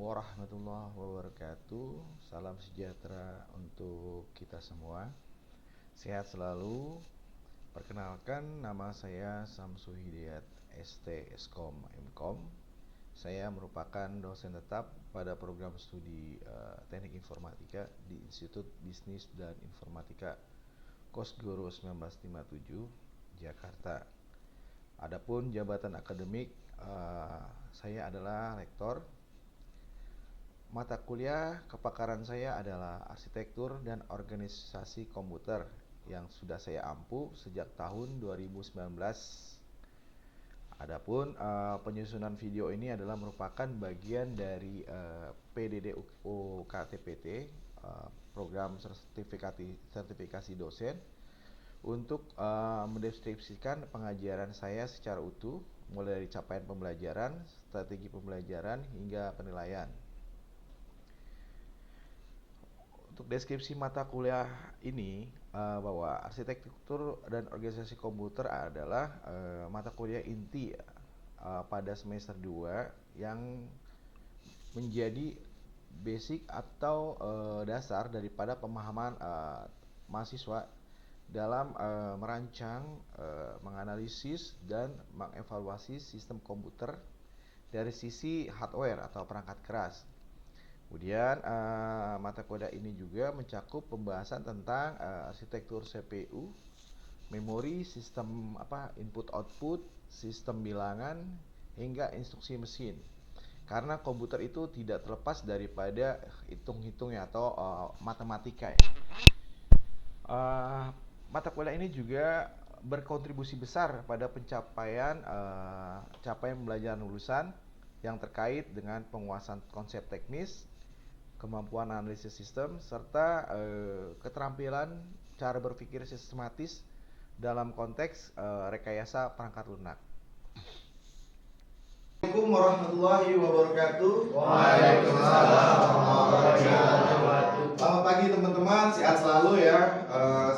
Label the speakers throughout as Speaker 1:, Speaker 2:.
Speaker 1: warahmatullahi wabarakatuh. Salam sejahtera untuk kita semua. Sehat selalu. Perkenalkan, nama saya Samsu Hidayat, ST Eskom Mkom. Saya merupakan dosen tetap pada program studi Teknik Informatika di Institut Bisnis dan Informatika Kosgoro 1957, Jakarta. Adapun jabatan akademik, saya adalah rektor. Mata kuliah kepakaran saya adalah arsitektur dan organisasi komputer yang sudah saya ampu sejak tahun 2019. Adapun penyusunan video ini adalah merupakan bagian dari PDD UKTPT, program sertifikasi dosen, untuk mendeskripsikan pengajaran saya secara utuh, mulai dari capaian pembelajaran, strategi pembelajaran, hingga penilaian. Untuk deskripsi mata kuliah ini, bahwa arsitektur dan organisasi komputer adalah mata kuliah inti pada semester 2 yang menjadi basic atau dasar daripada pemahaman mahasiswa dalam merancang, menganalisis, dan mengevaluasi sistem komputer dari sisi hardware atau perangkat keras. Kemudian mata kuliah ini juga mencakup pembahasan tentang arsitektur CPU, memori, sistem input-output, sistem bilangan, hingga instruksi mesin. Karena komputer itu tidak terlepas daripada hitung-hitungnya atau matematika ya. Mata kuliah ini juga berkontribusi besar pada pencapaian capaian pembelajaran lulusan yang terkait dengan penguasaan konsep teknis, kemampuan analisis sistem, serta keterampilan cara berpikir sistematis dalam konteks rekayasa perangkat lunak.
Speaker 2: Assalamualaikum warahmatullahi wabarakatuh.
Speaker 3: Waalaikumsalam warahmatullahi wabarakatuh.
Speaker 2: Selamat pagi teman-teman, sehat selalu ya.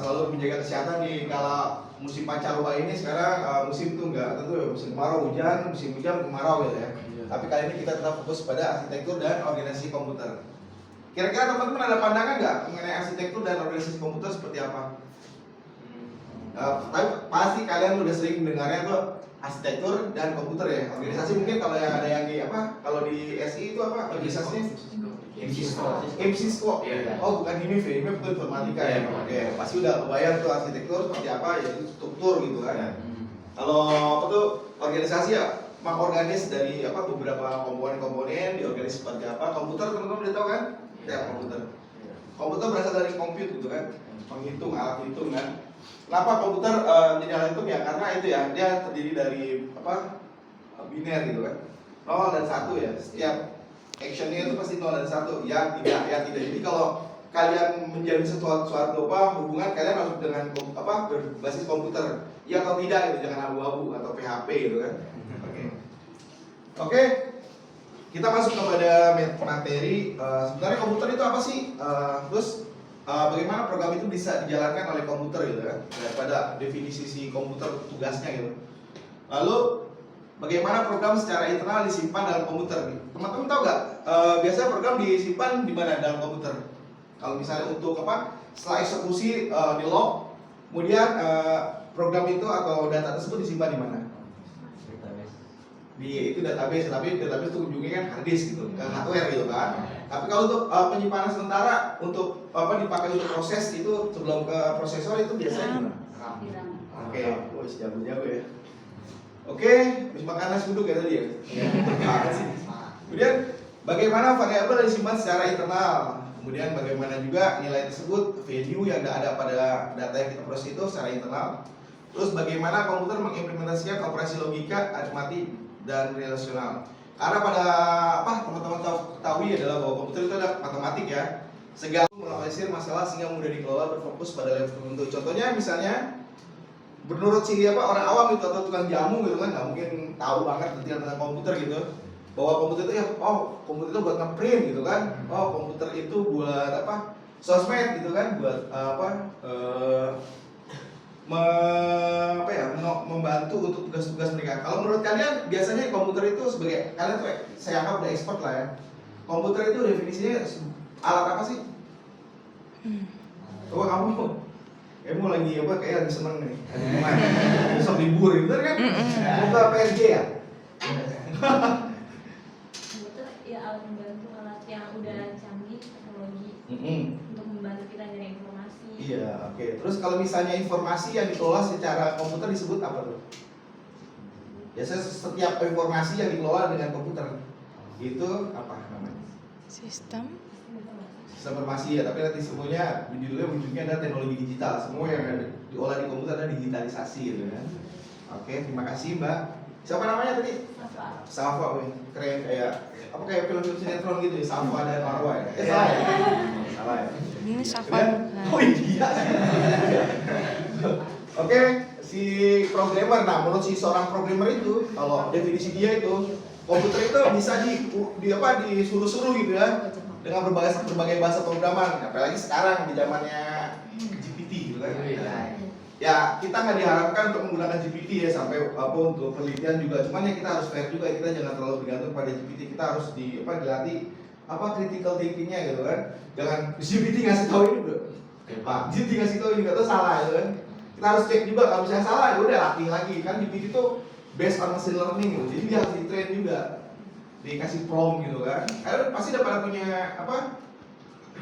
Speaker 2: Selalu menjaga kesehatan di kala musim pancaroba ini. Sekarang musim itu enggak tentu ya, musim kemarau hujan, musim hujan kemarau gitu ya. Tapi kali ini kita tetap fokus pada arsitektur dan organisasi komputer. Kira-kira teman-teman ada pandangan nggak mengenai arsitektur dan organisasi komputer seperti apa? Tapi pasti kalian udah sering mendengarnya tuh arsitektur dan komputer ya. Organisasi mungkin kalau yang ada yang di kalau di SI itu organisasinya? MSISCO. Oh, bukan HIMIF ya, HIMIF itu informatika ya. Oke, pasti udah kebayang tuh arsitektur seperti apa, yaitu struktur gitu kan. Kalau organisasi ya mengorganis dari beberapa komponen-komponen diorganisasi seperti apa. Komputer teman-teman udah tahu kan? Ya, komputer berasal dari compute gitu kan, menghitung, alat hitung kan. Kenapa komputer jadi alat hitung ya? Karena itu ya, dia terdiri dari biner gitu kan, 0 dan 1 ya. Setiap actionnya itu pasti 0 dan 1, ya tidak, ya tidak. Jadi kalau kalian menjalin suatu hubungan, kalian harus dengan berbasis komputer, ya atau tidak gitu, jangan abu-abu atau PHP gitu kan. Oke. Kita masuk kepada materi. Sebenarnya komputer itu apa sih? Terus bagaimana program itu bisa dijalankan oleh komputer gitu kan? Daripada definisi si komputer tugasnya gitu. Lalu bagaimana program secara internal disimpan dalam komputer? Teman-teman tahu nggak? Biasanya program disimpan di mana dalam komputer? Kalau misalnya untuk setelah eksekusi di log, kemudian program itu atau data tersebut disimpan di mana? Itu database, tapi database itu ujungnya kan hard disk gitu, ke hardware gitu kan. Tapi kalau untuk penyimpanan sementara untuk dipakai untuk proses itu sebelum ke prosesor itu biasanya gimana? Oke, jago-jago ya. Oke, habis makan nasi uduk ya tadi ya. Kemudian bagaimana variabel disimpan secara internal? Kemudian bagaimana juga nilai tersebut, value yang ada pada data yang kita proses itu secara internal. Terus bagaimana komputer mengimplementasikan operasi logika, aritmatik, dan relasional. Karena pada teman-teman ketahui adalah bahwa komputer itu adalah matematik ya. Segala menganalisis masalah sehingga mudah dikelola, berfokus pada level tertentu. Contohnya misalnya menurut orang awam itu atau tukang jamu gitu kan, nggak mungkin tahu banget detail tentang komputer gitu. Bahwa komputer itu komputer itu buat ngeprint gitu kan. Komputer itu buat sosmed gitu kan, buat membantu untuk tugas-tugas mereka. Kalau menurut kalian biasanya komputer itu sebagai kalian tuh saya anggap udah expert lah ya. komputer itu definisinya alat apa sih? Oh kamu lagi apa? Kayak lagi seneng nih. Besok libur, bener kan? Buka PRJ ya?
Speaker 4: Komputer ya alat membantu, alat yang udah canggih teknologi untuk membantu kita nyari informasi.
Speaker 2: Iya, oke. Terus kalau misalnya informasi yang dikelola secara komputer disebut apa tuh? Biasanya setiap informasi yang dikelola dengan komputer itu apa namanya?
Speaker 5: Sistem
Speaker 2: Sistem informasi ya, tapi nanti semuanya judulnya ujungnya adalah teknologi digital. Semua yang ada diolah di komputer adalah digitalisasi gitu kan. Oke, terima kasih Mbak. Siapa namanya tadi?
Speaker 4: Apa?
Speaker 2: Safa, weh. Keren kayak apa kayak film-film sinetron gitu ya, Safa dan Marwa ya. Salah ya? Salah ya.
Speaker 5: ini Safa
Speaker 2: Ya? Oh iya. Oke, si programmer. Nah, menurut si seorang programmer itu, kalau definisi dia itu komputer itu bisa disuruh-suruh gitu ya dengan berbagai bahasa pemrograman. Apalagi sekarang di zamannya GPT gitu kan. Ya, kita nggak diharapkan untuk menggunakan GPT ya sampai untuk penelitian juga. Cuman ya kita harus fair juga, kita jangan terlalu bergantung pada GPT. Kita harus dilatih critical thinkingnya gitu kan. Jangan GPT ngasih tahu ini bro. Pak, GPT ngasih tahu ini kata salah gitu kan. Kita harus cek juga kalau misalnya salah ya udah latih lagi kan. GPT itu based on machine learning gitu. Jadi dia harus di-train juga. Dikasih prompt gitu kan. Karena pasti udah pada punya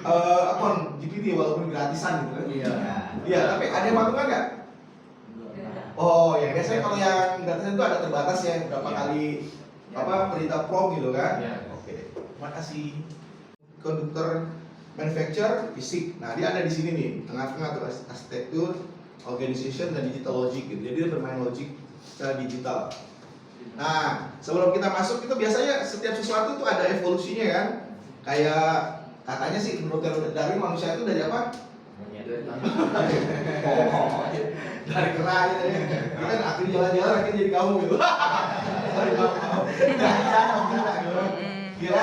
Speaker 2: akun GPT walaupun gratisan gitu kan. Iya, tapi ada yang patungan nggak? Oh ya, biasanya kalau yang gratisan itu ada terbatas ya berapa kali perintah prompt gitu kan. Oke, terima kasih. Konduktor manufacture fisik. Nah, dia ada di sini nih, tengah-tengah tuh arsitektur, organization dan digital logic gitu. Jadi dia bermain logik secara digital. Nah, sebelum kita masuk itu biasanya setiap sesuatu tuh ada evolusinya kan. Kayak katanya sih menurut dari manusia itu dari apa? Dari kera gitu ya. Kan akhirnya jalan-jalan akhirnya jadi kamu gitu. Kira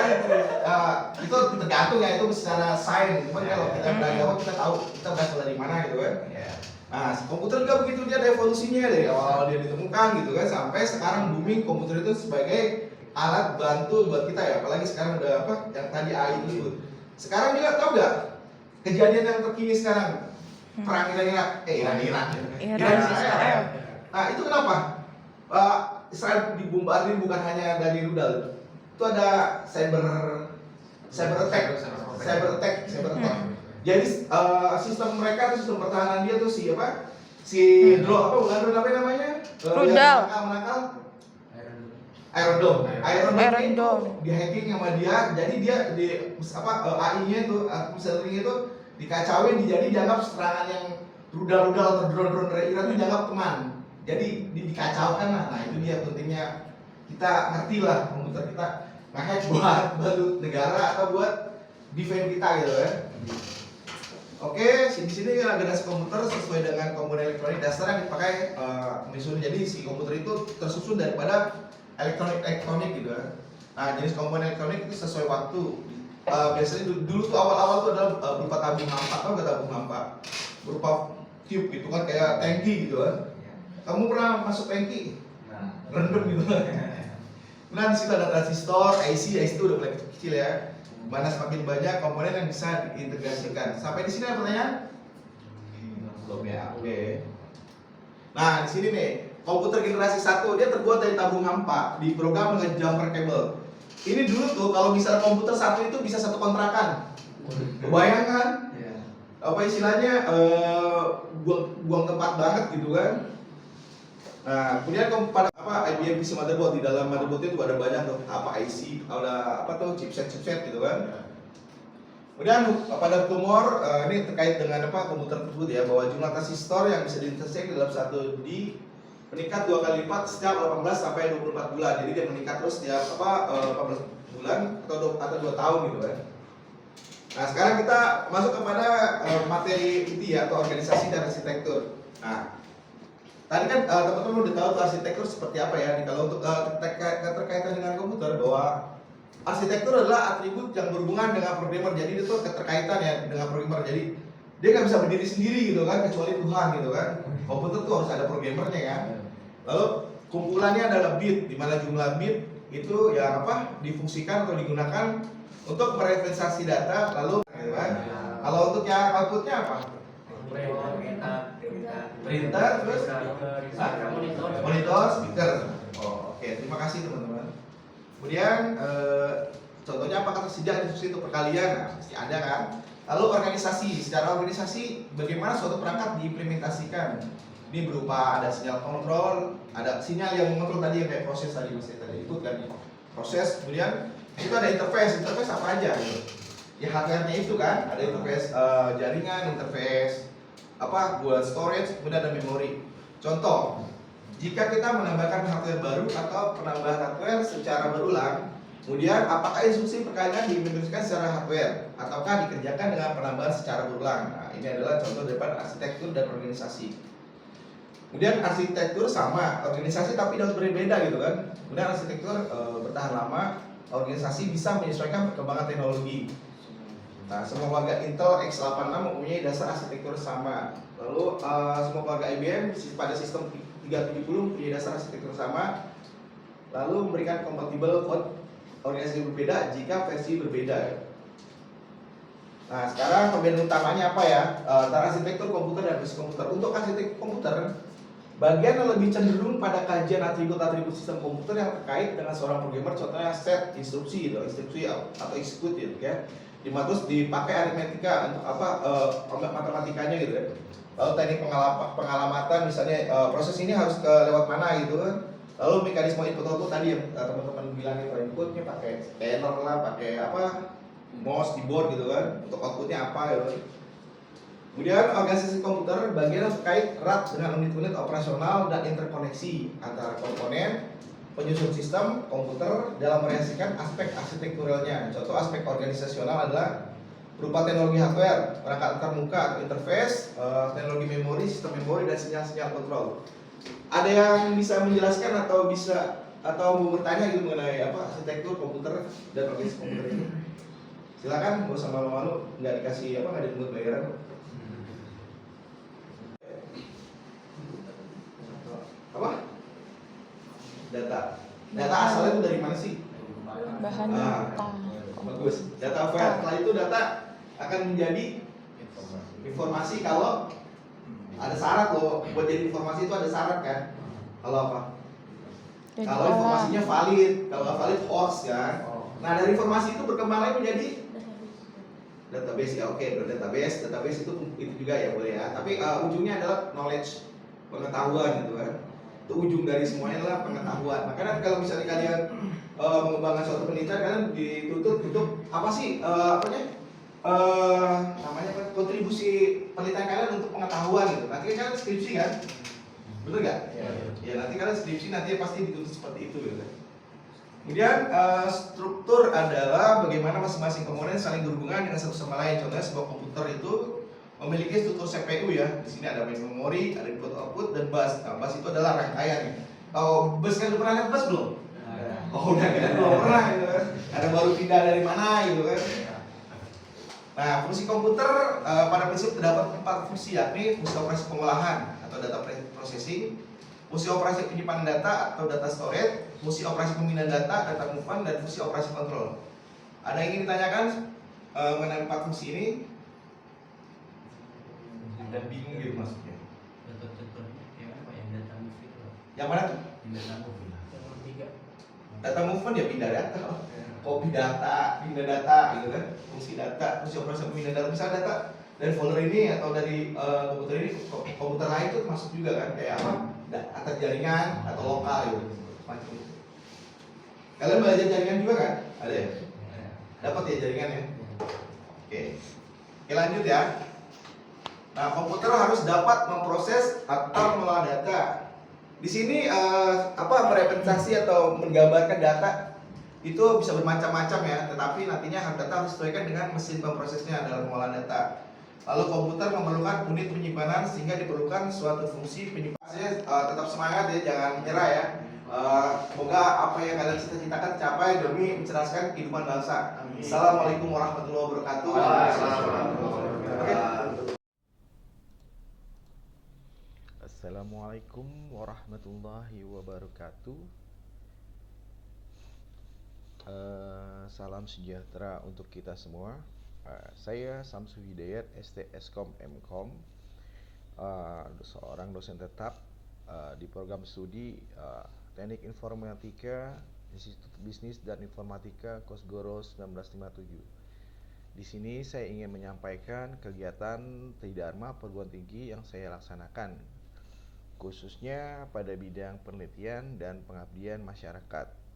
Speaker 2: itu tergantung ya, itu secara sains. Cuman kalau kita belajar kita tahu kita berasal dari mana gitu kan. Nah, komputer juga begitu, dia ada evolusinya dari awal-awal dia ditemukan gitu kan sampai sekarang booming komputer itu sebagai alat bantu buat kita ya. Apalagi sekarang udah yang tadi AI itu. Sekarang juga tahu nggak kejadian yang terkini sekarang? Perang Iran Israel. Nah, itu kenapa? Israel dibombardir bukan hanya dari rudal. Itu ada cyber attack. Jadi sistem mereka tuh, sistem pertahanan dia tuh si drone bukan drone apa namanya?
Speaker 5: Rudal.
Speaker 2: Menangkal Iron Dome itu di hacking sama dia, jadi dia AI-nya itu artificial itu dikacauin, jadi dianggap serangan yang rudal-rudal atau drone-drone dari Iran itu dianggap teman. Jadi dikacaukan lah. Nah, itu dia pentingnya kita ngerti lah komputer kita nge-hack buat bantu negara atau buat defend kita gitu kan. Oke, di sini generasi komputer sesuai dengan komponen elektronik dasar yang dipakai menyusun. Jadi si komputer itu tersusun daripada elektronik gitu kan. Nah, jenis komponen elektronik itu sesuai waktu. Biasanya dulu tuh awal-awal tuh adalah berupa tabung hampa, atau nggak tabung hampa? Berupa tube gitu kan, kayak tangki gitu kan. Kamu pernah masuk tangki? Rendem gitu kan. Nah, di situ ada transistor, IC itu udah mulai kecil ya. Mana semakin banyak komponen yang bisa diintegrasikan. Sampai di sini ada pertanyaan? Belum ya, oke. Nah, di sini nih, komputer generasi 1 dia terbuat dari tabung hampa, diprogram dengan jumper cable. Ini dulu tuh kalau misalnya komputer satu itu bisa satu kontrakan. Bayangkan? Apa istilahnya buang tempat banget gitu kan. Nah, kemudian pada IBM PC motherboard, di dalam motherboard itu ada banyak tuh IC, ada chipset gitu kan. Kemudian pada tumor ini terkait dengan komputer tersebut ya, bahwa jumlah transistor yang bisa diintersek dalam satu D meningkat 2 kali lipat setiap 18 sampai 24 bulan. Jadi dia meningkat terus setiap 14 bulan atau 2 tahun gitu kan. Nah, sekarang kita masuk kepada materi inti ya, atau organisasi dan arsitektur. Nah, tadi kan teman-teman udah tahu tuh arsitektur seperti apa ya. Kalau untuk keterkaitan dengan komputer, bahwa arsitektur adalah atribut yang berhubungan dengan programmer. Jadi itu keterkaitan ya dengan programmer. Jadi dia nggak bisa berdiri sendiri gitu kan, kecuali Tuhan gitu kan. Komputer tuh harus ada programmernya kan. Lalu kumpulannya adalah bit, di mana jumlah bit itu yang apa difungsikan atau digunakan untuk mereferensiasi data lalu gitu kan. Kalau untuk yang outputnya apa? Printer terus monitor, speaker. Oh, oke. Terima kasih teman-teman. Kemudian contohnya apakah tersedia instruksi untuk perkalian? Nah, pasti ada kan. Lalu organisasi, secara organisasi bagaimana suatu perangkat diimplementasikan? Ini berupa ada sinyal kontrol, ada sinyal yang mengontrol tadi yang kayak proses tadi Mas tadi ikut kan proses, kemudian itu ada interface apa aja gitu. Ya hardware-nya itu kan, ada interface jaringan, interface apa buat storage, kemudian ada memori. Contoh, jika kita menambahkan hardware baru atau penambahan hardware secara berulang, kemudian apakah instruksi perkalian diimplementasikan secara hardware ataukah dikerjakan dengan penambahan secara berulang? Nah, ini adalah contoh daripada arsitektur dan organisasi. Kemudian arsitektur sama, organisasi tapi dapat berbeda gitu kan. Kemudian arsitektur bertahan lama, organisasi bisa menyesuaikan perkembangan teknologi. Nah, semua keluarga Intel x86 mempunyai dasar arsitektur sama. Lalu semua keluarga IBM pada sistem 370 mempunyai dasar arsitektur sama. Lalu memberikan kompatibel code organisasi berbeda jika versi berbeda. Nah, sekarang perbedaan utamanya apa ya? Antara arsitektur komputer dan fisik komputer. Untuk arsitektur komputer, bagian yang lebih cenderung pada kajian atribut-atribut sistem komputer yang terkait dengan seorang programmer, contohnya set, instruksi gitu, instruksi atau execute gitu ya. Terus dipakai aritmetika untuk matematikanya gitu ya. Lalu teknik pengalamatan misalnya proses ini harus lewat mana gitu kan. Lalu mekanisme input output tadi yang teman-teman bilang itu inputnya pakai scanner lah, pakai mouse, keyboard gitu kan. Untuk outputnya apa gitu. Kemudian organisasi komputer bagian yang terkait erat dengan unit-unit operasional dan interkoneksi antara komponen penyusun sistem komputer dalam merealisasikan aspek arsitekturalnya. Contoh aspek organisasional adalah berupa teknologi hardware, perangkat antarmuka atau interface, teknologi memori, sistem memori dan sinyal-sinyal kontrol. Ada yang bisa menjelaskan atau mau bertanya gitu mengenai arsitektur komputer dan organisasi komputer ini? Silakan, nggak usah malu-malu, nggak dikasih nggak dipungut bayaran. Apa? Data asalnya itu dari mana sih?
Speaker 5: Bahan data.
Speaker 2: Bagus. Data file. Setelah itu data akan menjadi informasi kalau ada syarat loh. Buat jadi informasi itu ada syarat kan? Kalau apa?
Speaker 5: Jadi
Speaker 2: Kalau informasinya valid, kalau nggak valid hoax kan? Nah dari informasi itu berkembang lagi menjadi database ya. Oke, database itu juga ya boleh ya. Tapi ujungnya adalah knowledge, pengetahuan gitu kan. Itu ujung dari semuanya adalah pengetahuan. Makanya kalau misalnya kalian mengembangkan suatu penelitian, kalian dituntut untuk apa sih namanya kontribusi penelitian kalian untuk pengetahuan gitu. Nanti kalian skripsi kan, betul nggak? Ya nanti kalian skripsi nanti pasti dituntut seperti itu gitu. Kemudian struktur adalah bagaimana masing-masing komponen saling berhubungan dengan satu sama lain. Contohnya sebuah komputer itu memiliki struktur CPU ya. Di sini ada main memori, ada input output dan bus. Nah, bus itu adalah rangkaian. Oh, bus kan udah pernah lihat bus belum? Oh, udah kan belum pernah gitu kan. Ada baru pindah dari mana gitu kan. Nah, fungsi komputer pada prinsip terdapat 4 fungsi, yakni fungsi operasi pengolahan atau data processing, fungsi operasi penyimpanan data atau data storage, fungsi operasi pemindahan data, data movement, dan fungsi operasi kontrol. Ada yang ingin ditanyakan mengenai 4 fungsi ini? Dan bingung gitu maksudnya. Yang mana tuh? Data movement ya pindah data, copy data, pindah data gitu kan. Fungsi data, fungsi operasi pemindahan data. Misalnya data dari folder ini atau dari komputer ini ke komputer lain itu masuk juga kan, kayak apa? Antar jaringan atau lokal gitu. Macam itu. Kalian belajar jaringan juga kan? Ada ya? Dapat ya jaringan ya? Oke. Oke lanjut ya. Nah, komputer harus dapat memproses atau mengolah data. Di sini merepresentasi atau menggambarkan data itu bisa bermacam-macam ya, tetapi nantinya data harus disesuaikan dengan mesin pemrosesnya dalam pengolahan data. Lalu komputer memerlukan unit penyimpanan sehingga diperlukan suatu fungsi penyimpanan. Tetap semangat ya, jangan menyerah ya. Semoga apa yang kalian cita-citakan tercapai demi mencerdaskan kehidupan bangsa. Assalamualaikum warahmatullahi wabarakatuh.
Speaker 1: Assalamualaikum warahmatullahi wabarakatuh. salam sejahtera untuk kita semua. Saya Samsu Hidayat, STSkom MKom, seorang dosen tetap di program studi Teknik Informatika Institut Bisnis dan Informatika Kosgoro 1957. Di sini saya ingin menyampaikan kegiatan Tridharma perguruan tinggi yang saya laksanakan, khususnya pada bidang penelitian dan pengabdian masyarakat.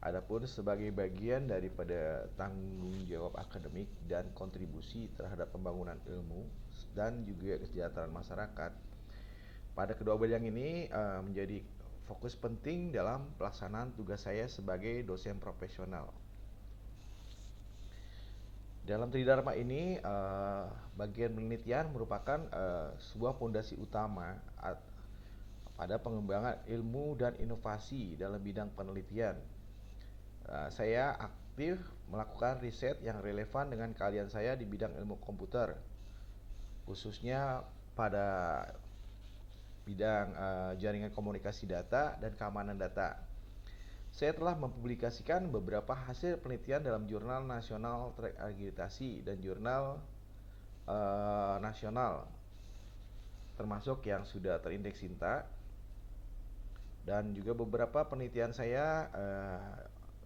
Speaker 1: Adapun sebagai bagian daripada tanggung jawab akademik dan kontribusi terhadap pembangunan ilmu dan juga kesejahteraan masyarakat, pada kedua bidang ini menjadi fokus penting dalam pelaksanaan tugas saya sebagai dosen profesional. Dalam Tridharma ini, bagian penelitian merupakan sebuah fondasi utama pada pengembangan ilmu dan inovasi dalam bidang penelitian. Saya aktif melakukan riset yang relevan dengan keahlian saya di bidang ilmu komputer, khususnya pada bidang jaringan komunikasi data dan keamanan data. Saya telah mempublikasikan beberapa hasil penelitian dalam jurnal nasional terakreditasi dan jurnal nasional, termasuk yang sudah terindeks SINTA, dan juga beberapa penelitian saya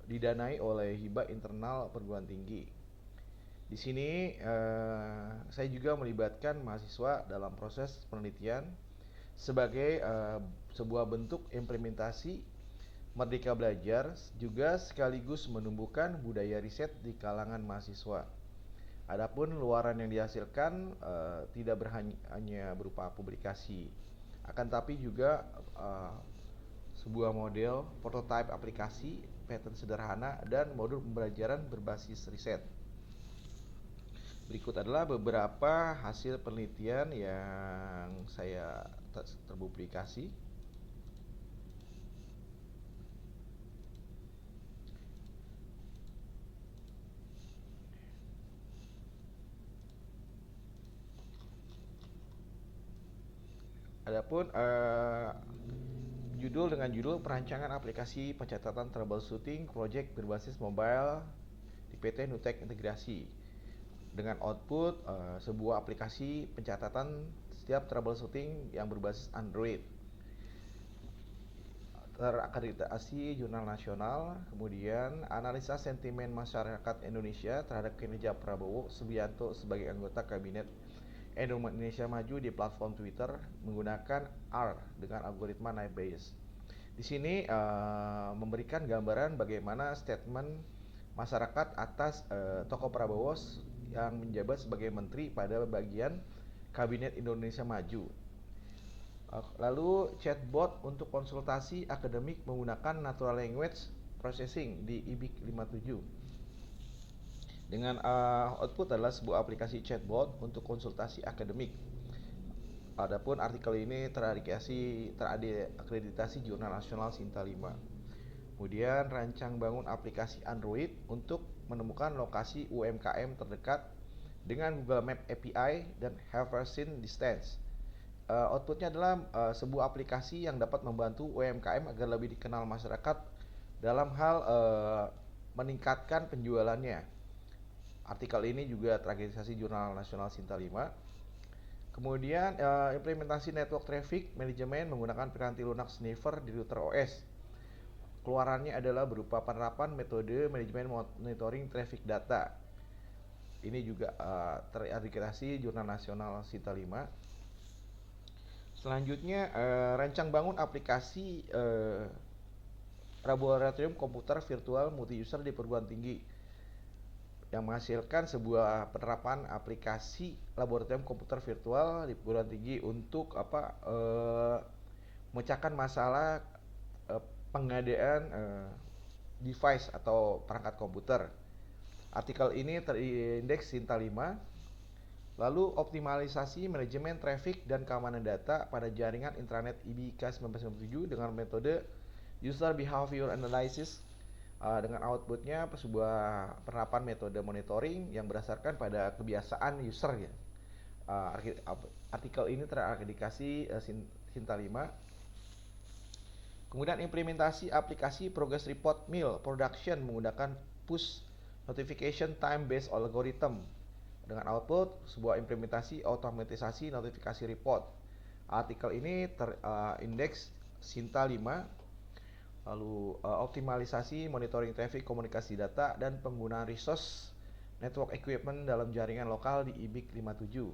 Speaker 1: didanai oleh hibah internal perguruan tinggi. Di sini saya juga melibatkan mahasiswa dalam proses penelitian sebagai sebuah bentuk implementasi Merdeka Belajar, juga sekaligus menumbuhkan budaya riset di kalangan mahasiswa. Adapun luaran yang dihasilkan tidak hanya berupa publikasi, akan tapi juga sebuah model prototipe aplikasi, pattern sederhana, dan modul pembelajaran berbasis riset. Berikut adalah beberapa hasil penelitian yang saya terpublikasi. Adapun dengan judul perancangan aplikasi pencatatan troubleshooting project berbasis mobile di PT Nutek Integrasi, dengan output sebuah aplikasi pencatatan setiap troubleshooting yang berbasis Android, terakreditasi jurnal nasional. Kemudian analisa sentimen masyarakat Indonesia terhadap kinerja Prabowo Subianto sebagai anggota kabinet Indonesia Maju di platform Twitter menggunakan R dengan algoritma Naive Bayes. Di sini memberikan gambaran bagaimana statement masyarakat atas tokoh Prabowo yang menjabat sebagai menteri pada bagian kabinet Indonesia Maju. Lalu chatbot untuk konsultasi akademik menggunakan natural language processing di IBIK 57. Dengan output adalah sebuah aplikasi chatbot untuk konsultasi akademik. Adapun artikel ini terakreditasi Jurnal Nasional SINTA 5. Kemudian rancang bangun aplikasi Android untuk menemukan lokasi UMKM terdekat dengan Google Map API dan Haversin Distance. Outputnya adalah sebuah aplikasi yang dapat membantu UMKM agar lebih dikenal masyarakat dalam hal meningkatkan penjualannya. Artikel ini juga terakreditasi Jurnal Nasional SINTA 5. Kemudian implementasi network traffic management menggunakan piranti lunak sniffer di router OS. Keluarannya adalah berupa penerapan metode manajemen monitoring traffic data. Ini juga terakreditasi Jurnal Nasional SINTA 5. Selanjutnya rancang bangun aplikasi laboratorium komputer virtual multi user di perguruan tinggi, yang menghasilkan sebuah penerapan aplikasi laboratorium komputer virtual di perguruan tinggi untuk memecahkan masalah pengadaan device atau perangkat komputer. Artikel ini terindeks SINTA 5. Lalu optimalisasi manajemen traffic dan keamanan data pada jaringan intranet IBK 1997 dengan metode User Behavior Analysis, dengan outputnya sebuah penerapan metode monitoring yang berdasarkan pada kebiasaan user ya. Artikel ini terakreditasi SINTA 5. Kemudian implementasi aplikasi Progress Report Mill Production menggunakan push notification time based algorithm dengan output sebuah implementasi otomatisasi notifikasi report. Artikel ini terindeks Sinta 5, lalu optimalisasi monitoring traffic komunikasi data dan penggunaan resource network equipment dalam jaringan lokal di IBIC 57.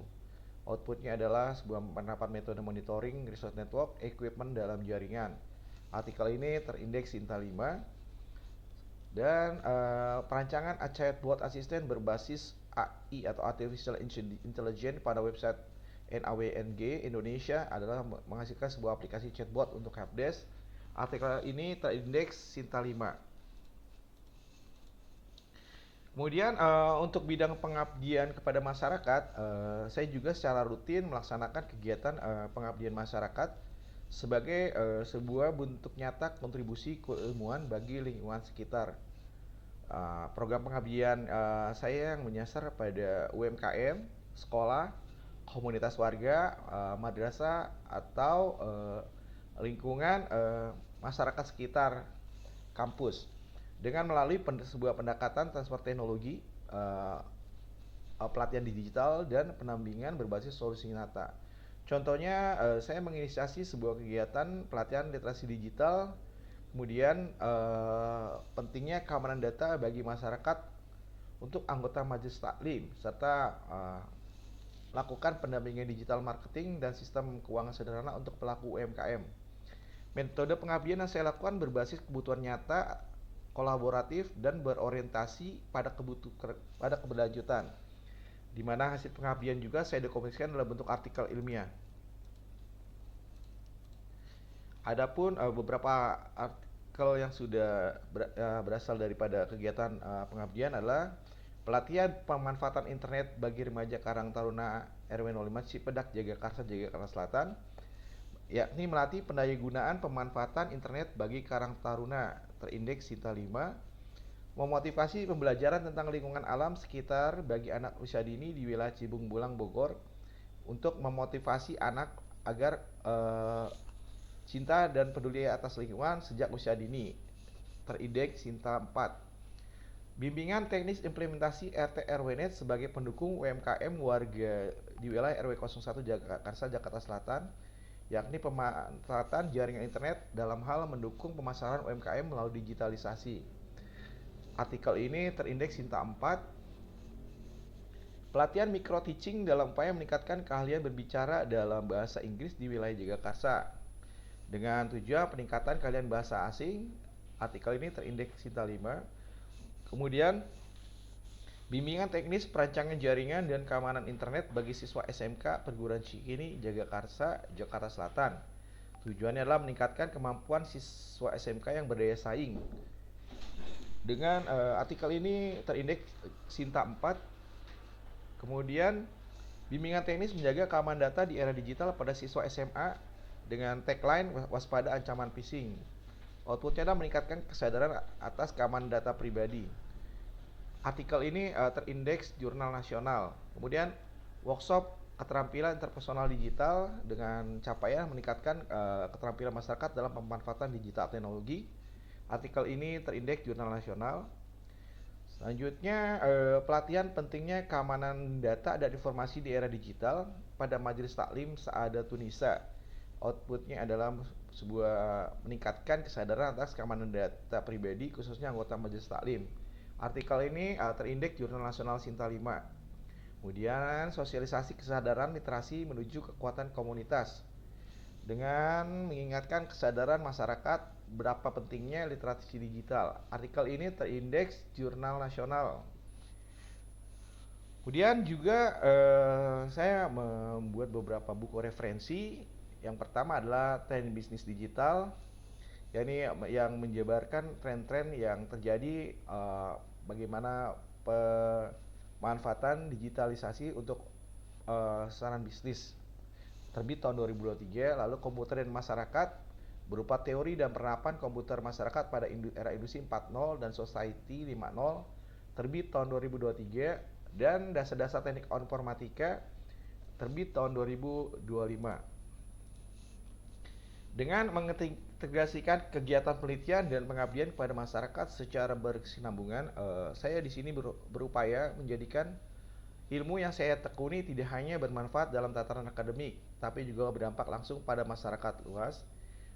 Speaker 1: Outputnya adalah sebuah penerapan metode monitoring resource network equipment dalam jaringan. Artikel ini terindeks Sinta 5 dan perancangan chatbot asisten berbasis AI atau Artificial Intelligence pada website NAWNG Indonesia adalah menghasilkan sebuah aplikasi chatbot untuk helpdesk. Artikel ini terindeks Sinta 5. Kemudian untuk bidang pengabdian kepada masyarakat, saya juga secara rutin melaksanakan kegiatan pengabdian masyarakat sebagai sebuah bentuk nyata kontribusi keilmuan bagi lingkungan sekitar. Program pengabdian saya yang menyasar pada UMKM, sekolah, komunitas warga, madrasah atau lingkungan masyarakat sekitar kampus dengan melalui sebuah pendekatan transfer teknologi, pelatihan digital dan pendampingan berbasis solusi nyata. Contohnya saya menginisiasi sebuah kegiatan pelatihan literasi digital, kemudian pentingnya keamanan data bagi masyarakat untuk anggota majelis taklim, serta lakukan pendampingan digital marketing dan sistem keuangan sederhana untuk pelaku UMKM. Metode pengabdian yang saya lakukan berbasis kebutuhan nyata, kolaboratif dan berorientasi pada keberlanjutan, di mana hasil pengabdian juga saya dokumentasikan dalam bentuk artikel ilmiah. Adapun beberapa artikel yang sudah berasal daripada kegiatan pengabdian adalah pelatihan pemanfaatan internet bagi remaja Karang Taruna RW 05 Cipedak Jagakarsa Selatan, yakni melatih pendayagunaan pemanfaatan internet bagi Karang Taruna terindeks Sinta 5, memotivasi pembelajaran tentang lingkungan alam sekitar bagi anak usia dini di wilayah Cibung Bulang Bogor untuk memotivasi anak agar cinta dan peduli atas lingkungan sejak usia dini terindeks Sinta 4. Bimbingan teknis implementasi RT RW-Net sebagai pendukung UMKM warga di wilayah RW 01 Jagakarsa Jakarta Selatan, yakni pemanfaatan jaringan internet dalam hal mendukung pemasaran UMKM melalui digitalisasi. Artikel ini terindeks Sinta 4. Pelatihan micro teaching dalam upaya meningkatkan keahlian berbicara dalam bahasa Inggris di wilayah Jagakarsa dengan tujuan peningkatan keahlian bahasa asing. Artikel ini terindeks Sinta 5. Kemudian bimbingan teknis perancangan jaringan dan keamanan internet bagi siswa SMK Perguruan Cikini Jagakarsa Jakarta Selatan. Tujuannya adalah meningkatkan kemampuan siswa SMK yang berdaya saing. Dengan artikel ini terindeks Sinta 4. Kemudian bimbingan teknis menjaga keamanan data di era digital pada siswa SMA dengan tagline waspada ancaman phishing. Outputnya adalah meningkatkan kesadaran atas keamanan data pribadi. Artikel ini terindeks Jurnal Nasional. Kemudian workshop keterampilan interpersonal digital dengan capaian meningkatkan keterampilan masyarakat dalam pemanfaatan digital teknologi. Artikel ini terindeks Jurnal Nasional. Selanjutnya pelatihan pentingnya keamanan data dan informasi di era digital pada Majelis Taklim Sa'adatun Nisa. Outputnya adalah sebuah meningkatkan kesadaran atas keamanan data pribadi khususnya anggota Majelis Taklim. Artikel ini terindeks Jurnal Nasional Sinta 5. Kemudian sosialisasi kesadaran literasi menuju kekuatan komunitas dengan mengingatkan kesadaran masyarakat berapa pentingnya literasi digital. Artikel ini terindeks Jurnal Nasional. Kemudian juga saya membuat beberapa buku referensi. Yang pertama adalah Tren Bisnis Digital, yakni yang menjabarkan tren-tren yang terjadi bagaimana pemanfaatan digitalisasi untuk sasaran bisnis, terbit tahun 2023. Lalu Komputer dan Masyarakat berupa teori dan penerapan komputer masyarakat pada era industri 4.0 dan society 5.0, terbit tahun 2023. Dan Dasar-dasar teknik informatika terbit tahun 2025. Dengan mengintegrasikan kegiatan penelitian dan pengabdian kepada masyarakat secara berkesinambungan, saya di sini berupaya menjadikan ilmu yang saya tekuni tidak hanya bermanfaat dalam tataran akademik, tapi juga berdampak langsung pada masyarakat luas.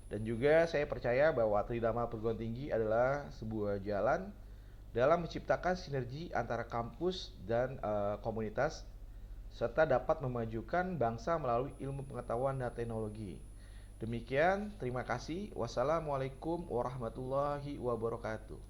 Speaker 1: Dan juga saya percaya bahwa Tridharma Perguruan Tinggi adalah sebuah jalan dalam menciptakan sinergi antara kampus dan komunitas, serta dapat memajukan bangsa melalui ilmu pengetahuan dan teknologi. Demikian, terima kasih. Wassalamualaikum warahmatullahi wabarakatuh.